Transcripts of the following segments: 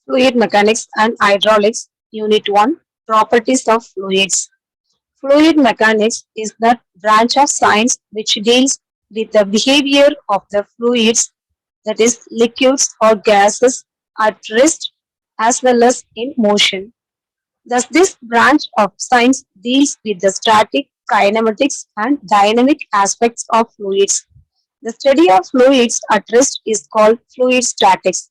Fluid Mechanics and Hydraulics, Unit 1, Properties of Fluids. Fluid mechanics is that branch of science which deals with the behavior of the fluids, that is, liquids or gases, at rest as well as in motion. Thus, this branch of science deals with the static, kinematics, and dynamic aspects of fluids. The study of fluids at rest is called fluid statics.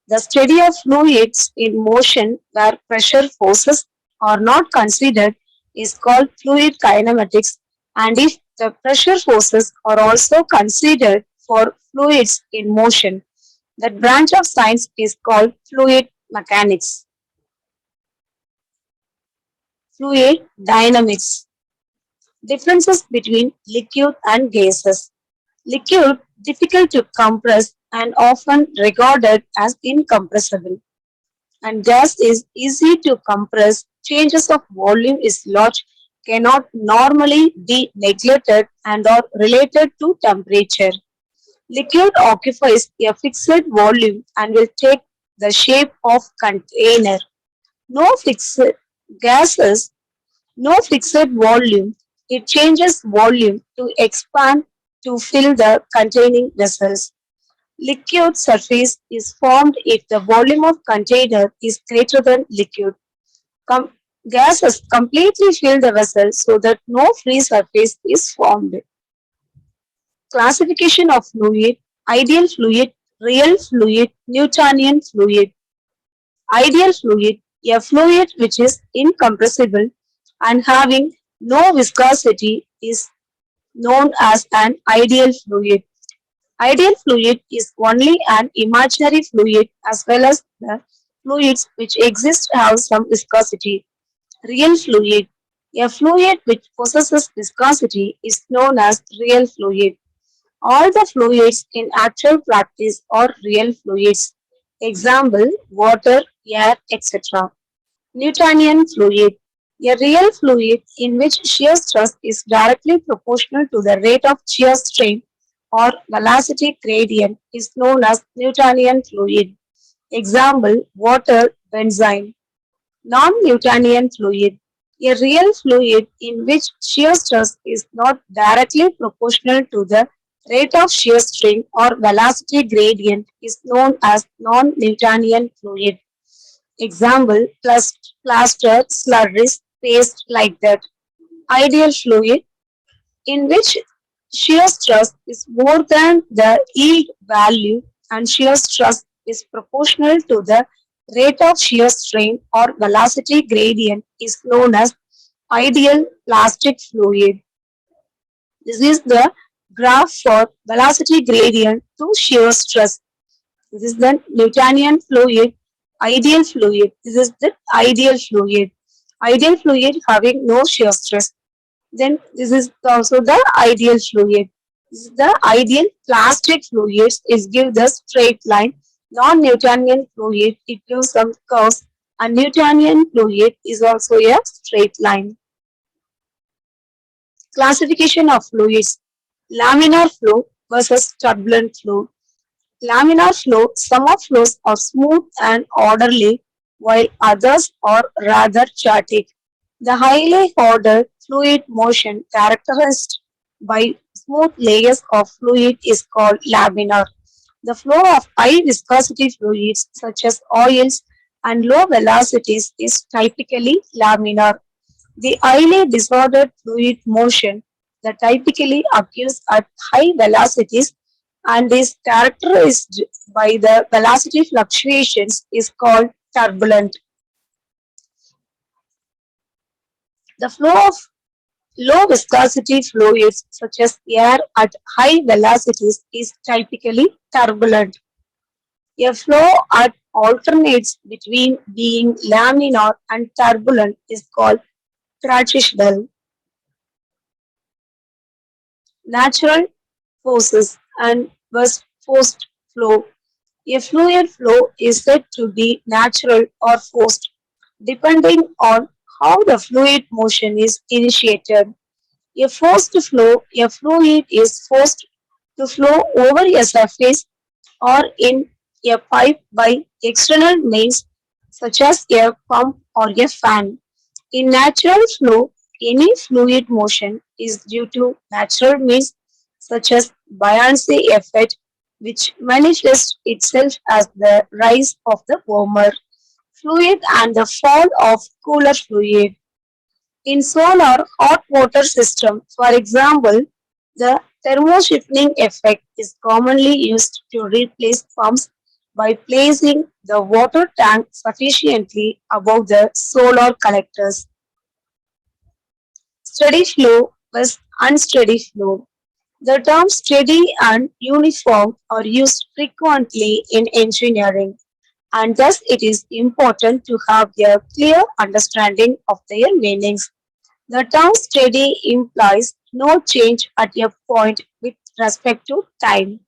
The study of fluids in motion where pressure forces are not considered is called fluid kinematics, and if the pressure forces are also considered for fluids in motion, that branch of science is called fluid mechanics. Fluid dynamics. Differences between liquid and gases. Liquid difficult to compress and often regarded as incompressible, and gas is easy to compress. Changes of volume is large, cannot normally be neglected, and are related to temperature. Liquid occupies a fixed volume and will take the shape of container. No fixed gases, no fixed volume. It changes volume to expand to fill the containing vessels. Liquid surface is formed if the volume of container is greater than liquid. Com- Gases completely fill the vessel so that no free surface is formed. Classification of fluid: ideal fluid, real fluid, Newtonian fluid. Ideal fluid: a fluid which is incompressible and having no viscosity is known as an ideal fluid. Ideal fluid is only an imaginary fluid as well as the fluids which exist have some viscosity. Real fluid. A fluid which possesses viscosity is known as real fluid. All the fluids in actual practice are real fluids. Example: water, air, etc. Newtonian fluid. A real fluid in which shear stress is directly proportional to the rate of shear strain or velocity gradient is known as Newtonian fluid. Example: water, benzene. Non-Newtonian fluid. A real fluid in which shear stress is not directly proportional to the rate of shear strain or velocity gradient is known as non-Newtonian fluid. Example: plaster, slurries, paste like that. Ideal fluid in which shear stress is more than the yield value and shear stress is proportional to the rate of shear strain or velocity gradient is known as ideal plastic fluid. This is the graph for velocity gradient to shear stress. This is the Newtonian fluid, ideal fluid. This is the ideal fluid. Ideal fluid having no shear stress. Then this is also the ideal fluid. This is the ideal plastic fluids. It gives the straight line. Non-Newtonian fluid, it gives some curves. And Newtonian fluid is also a straight line. Classification of fluids: laminar flow versus turbulent flow. Laminar flow, some of flows are smooth and orderly, while others are rather chaotic. The highly ordered fluid motion characterized by smooth layers of fluid is called laminar. The flow of high viscosity fluids such as oils and low velocities is typically laminar. The highly disordered fluid motion that typically occurs at high velocities and is characterized by the velocity fluctuations is called turbulent. The flow of low viscosity fluids such as air at high velocities is typically turbulent. A flow that alternates between being laminar and turbulent is called transitional. Natural forces and was forced flow. A fluid flow is said to be natural or forced, depending on how the fluid motion is initiated. A forced flow, a fluid is forced to flow over a surface or in a pipe by external means such as a pump or a fan. In natural flow, any fluid motion is due to natural means such as buoyancy effect, which manifests itself as the rise of the warmer fluid and the fall of cooler fluid. In solar hot water system, for example, the thermoshifting effect is commonly used to replace pumps by placing the water tank sufficiently above the solar collectors. Steady flow versus unsteady flow. The terms steady and uniform are used frequently in engineering, and thus it is important to have a clear understanding of their meanings. The term steady implies no change at a point with respect to time.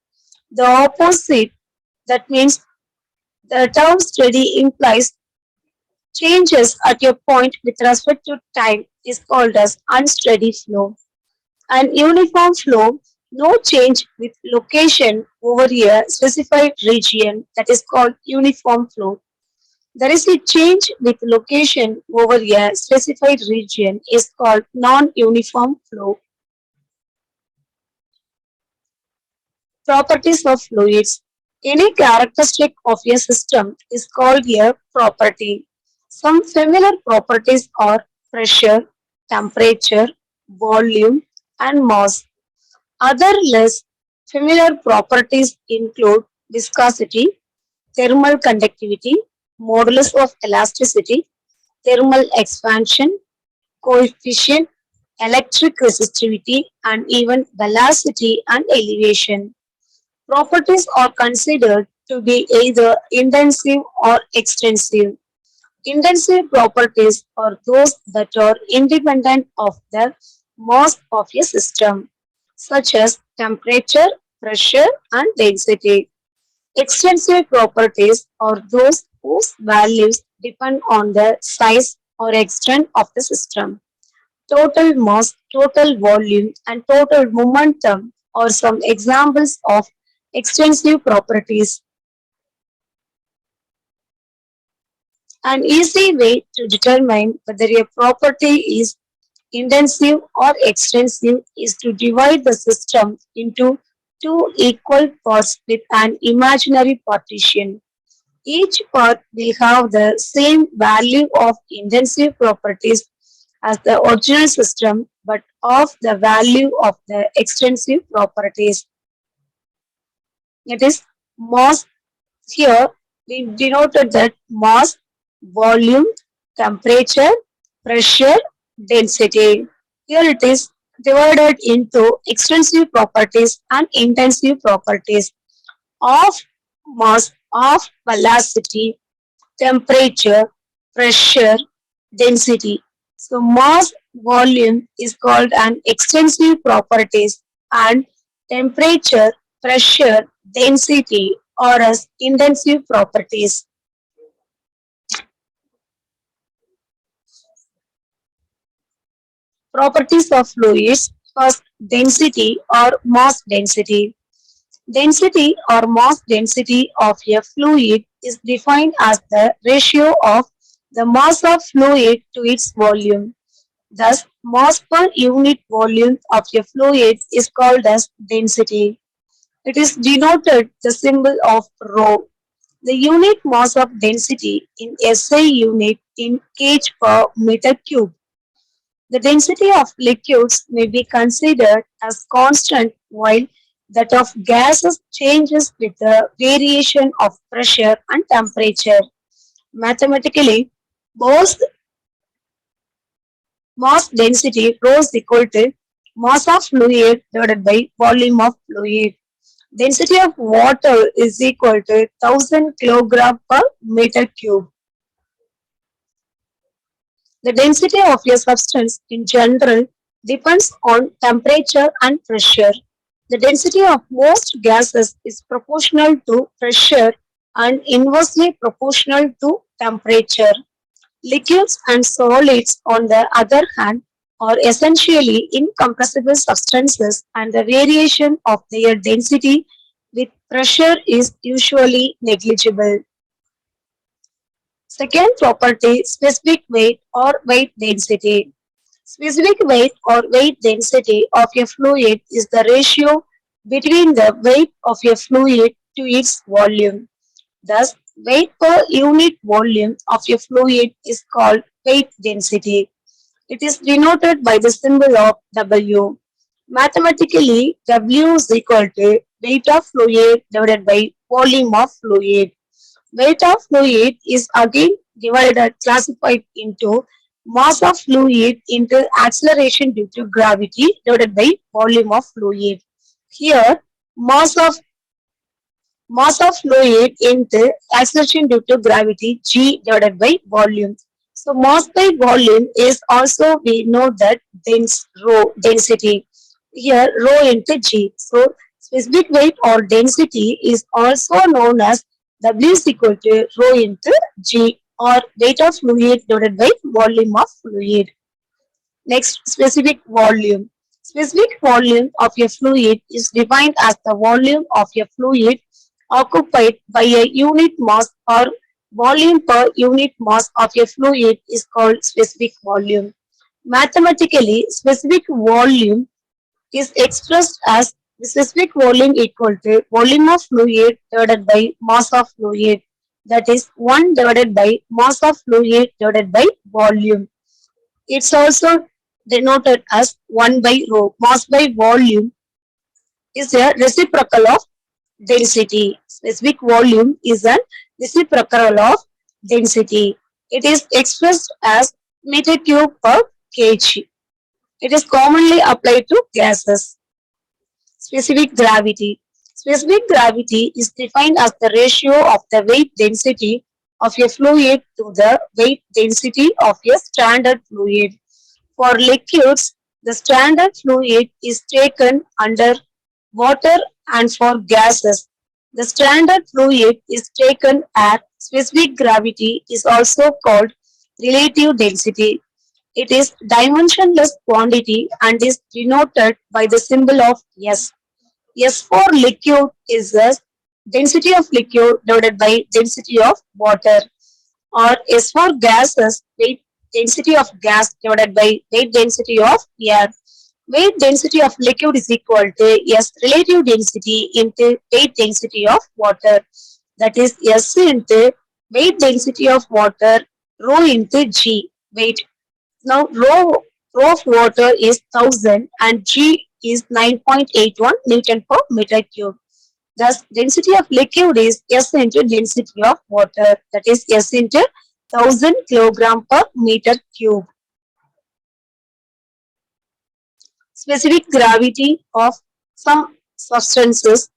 The opposite, that means the term steady implies changes at a point with respect to time, is called as unsteady flow. An uniform flow, no change with location over a specified region, that is called uniform flow. There is a change with location over a specified region is called non-uniform flow. Properties of fluids. Any characteristic of a system is called a property. Some familiar properties are pressure, temperature, volume, and mass. Other less familiar properties include viscosity, thermal conductivity, modulus of elasticity, thermal expansion, coefficient, electric resistivity, and even velocity and elevation. Properties are considered to be either intensive or extensive. Intensive properties are those that are independent of the mass of a system, such as temperature, pressure, and density. Extensive properties are those whose values depend on the size or extent of the system. Total mass, total volume, and total momentum are some examples of extensive properties. An easy way to determine whether a property is intensive or extensive is to divide the system into two equal parts with an imaginary partition. Each part will have the same value of intensive properties as the original system but of the value of the extensive properties. It is mass. Here we denoted that mass, volume, temperature, pressure, density. Here it is divided into extensive properties and intensive properties of mass, of velocity, temperature, pressure, density. So mass volume is called an extensive properties and temperature, pressure, density or as intensive properties. Properties of fluids. First, density or mass density. Density or mass density of a fluid is defined as the ratio of the mass of fluid to its volume. Thus, mass per unit volume of a fluid is called as density. It is denoted the symbol of rho. The unit mass of density in SI unit in kg per meter cube. The density of liquids may be considered as constant while that of gases changes with the variation of pressure and temperature. Mathematically, both mass density rho is equal to mass of fluid divided by volume of fluid. Density of water is equal to 1000 kilogram per meter cube. The density of a substance in general depends on temperature and pressure. The density of most gases is proportional to pressure and inversely proportional to temperature. Liquids and solids, on the other hand, are essentially incompressible substances and the variation of their density with pressure is usually negligible. Second property, specific weight or weight density. Specific weight or weight density of a fluid is the ratio between the weight of a fluid to its volume. Thus, weight per unit volume of a fluid is called weight density. It is denoted by the symbol of W. Mathematically, W is equal to weight of fluid divided by volume of fluid. Weight of fluid is again divided classified into mass of fluid into acceleration due to gravity divided by volume of fluid. Here, mass of mass of fluid into acceleration due to gravity g divided by volume. So mass by volume is also we know that rho density. Here rho into g. So specific weight or density is also known as W is equal to rho into g or weight of fluid divided by volume of fluid. Next, specific volume. Specific volume of a fluid is defined as the volume of a fluid occupied by a unit mass or volume per unit mass of a fluid is called specific volume. Mathematically, specific volume is expressed as the specific volume equal to volume of fluid divided by mass of fluid. That is 1 divided by mass of fluid divided by volume. It's also denoted as 1 by rho. Mass by volume is a reciprocal of density. Specific volume is a reciprocal of density. It is expressed as meter cube per kg. It is commonly applied to gases. Specific gravity. Specific gravity is defined as the ratio of the weight density of a fluid to the weight density of a standard fluid. For liquids, the standard fluid is taken under water, and for gases, the standard fluid is taken at specific gravity is also called relative density. It is dimensionless quantity and is denoted by the symbol of S. S for liquid is the density of liquid divided by density of water, or S for gases, weight density of gas divided by weight density of air. Weight density of liquid is equal to S relative density into weight density of water. That is S into weight density of water rho into G weight. Now rho of water is 1000 and G is 9.81 Newton per meter cube. Thus, density of liquid is S into density of water. That is S into 1000 kilogram per meter cube. Specific gravity of some substances.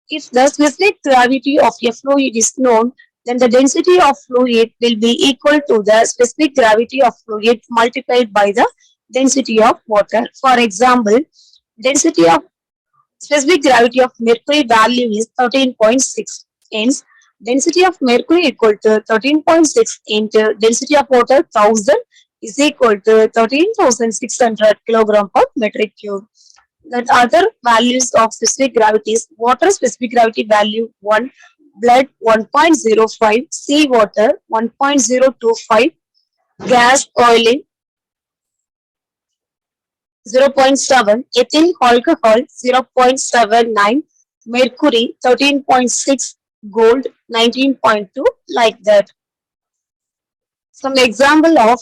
If the specific gravity of a fluid is known, then the density of fluid will be equal to the specific gravity of fluid multiplied by the density of water. For example, density of specific gravity of mercury value is 13.6. Hence, density of mercury equal to 13.6 into density of water 1000 is equal to 13,600 kilogram per metric cube. That other values of specific gravity is water specific gravity value 1, blood 1.05, sea water 1.025, gas oil 0.7, ethyl alcohol 0.79, mercury 13.6, gold 19.2, like that. Some example of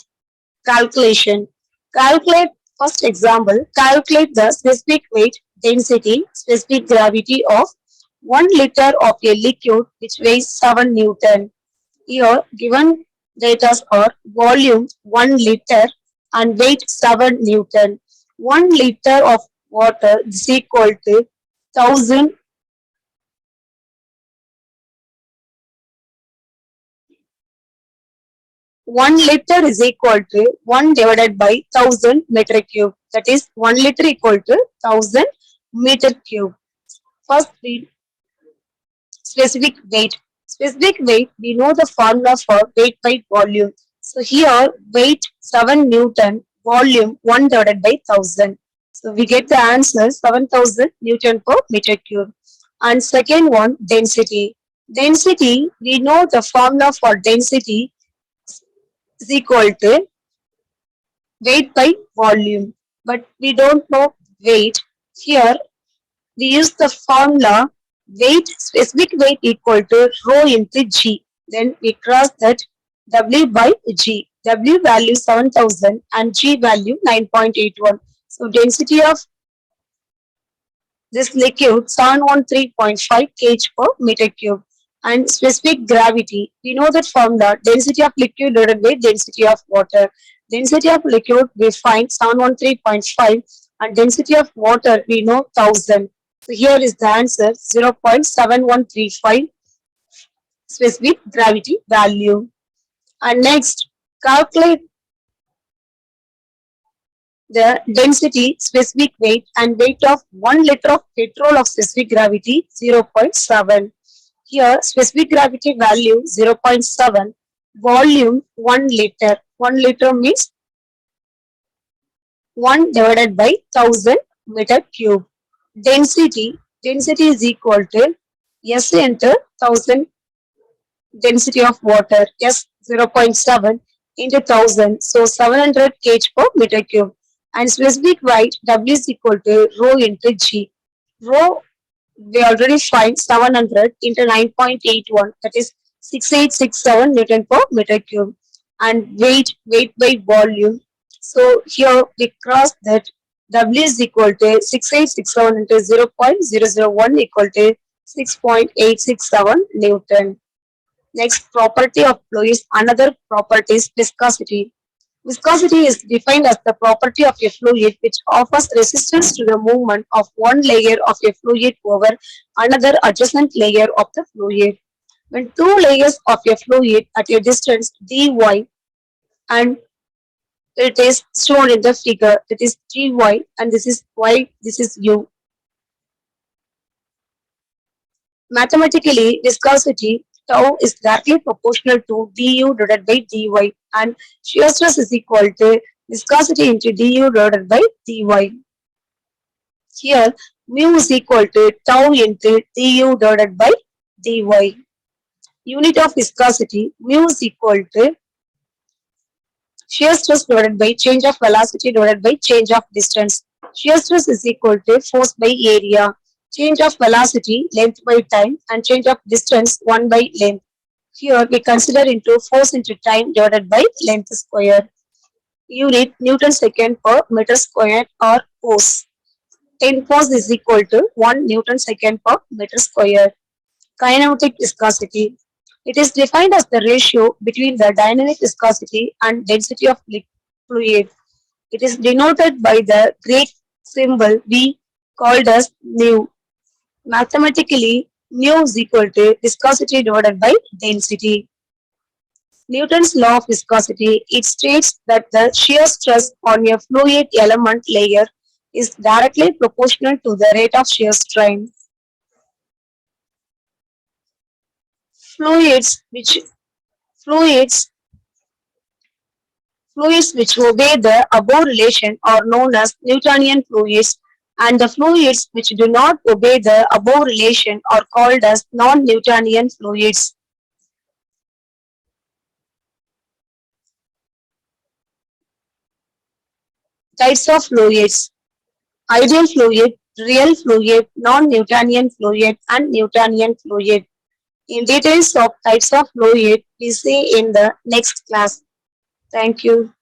calculation. Calculate first example. Calculate the specific weight, density, specific gravity of 1 liter of a liquid which weighs 7 Newton. Here given data are volume 1 liter and weight 7 Newton. 1 liter of water is equal to 1000 1 liter is equal to 1 divided by 1000 meter cube. That is 1 liter equal to 1000 meter cube. First read specific weight. Specific weight, we know the formula for weight by volume. So here weight 7 Newton, volume 1 divided by 1000. So we get the answer 7000 Newton per meter cube. And second one, density. Density, we know the formula for density is equal to weight by volume. But we don't know weight. Here we use the formula weight, specific weight equal to rho into G. Then we cross that W by G. W value 7000 and G value 9.81. So density of this liquid 713.5 kg per meter cube. And specific gravity, we know that formula density of liquid divided by density of water. Density of liquid we find 713.5 and density of water we know 1000. So here is the answer 0.7135 specific gravity value. And next, calculate the density, specific weight and weight of 1 liter of petrol of specific gravity 0.7. Here specific gravity value 0.7, volume 1 liter. 1 liter means 1 divided by 1000 meter cube. Density is equal to S into 1000 density of water. S 0.7 into 1000. So 700 kg per meter cube. And specific weight W is equal to rho into G. Rho we already find 700 into 9.81, that is 6867 Newton per meter cube. And weight by volume. So here we cross that W is equal to 6867 into 0.001 equal to 6.867 Newton. Next property of fluids, another property is viscosity. Viscosity is defined as the property of a fluid which offers resistance to the movement of one layer of a fluid over another adjacent layer of the fluid. When two layers of a fluid at a distance dy and it is shown in the figure, that is gy and this is y, this is u. Mathematically, viscosity tau is directly proportional to du divided by dy and shear stress is equal to viscosity into du divided by dy. Here mu is equal to tau into du divided by dy. Unit of viscosity, mu is equal to shear stress divided by change of velocity divided by change of distance. Shear stress is equal to force by area. Change of velocity, length by time, and change of distance, 1 by length. Here we consider into force into time divided by length square. Unit Newton second per meter square or force. 10 force is equal to 1 Newton second per meter square. Kinematic viscosity. It is defined as the ratio between the dynamic viscosity and density of fluid. It is denoted by the Greek symbol V called as mu. Mathematically, mu is equal to viscosity divided by density. Newton's law of viscosity, it states that the shear stress on a fluid element layer is directly proportional to the rate of shear strain. Fluids which fluids Fluids which obey the above relation are known as Newtonian fluids, and the fluids which do not obey the above relation are called as non-Newtonian fluids. Types of fluids: ideal fluid, real fluid, non-Newtonian fluid, and Newtonian fluid. In details of types of fluid, we see in the next class. Thank you.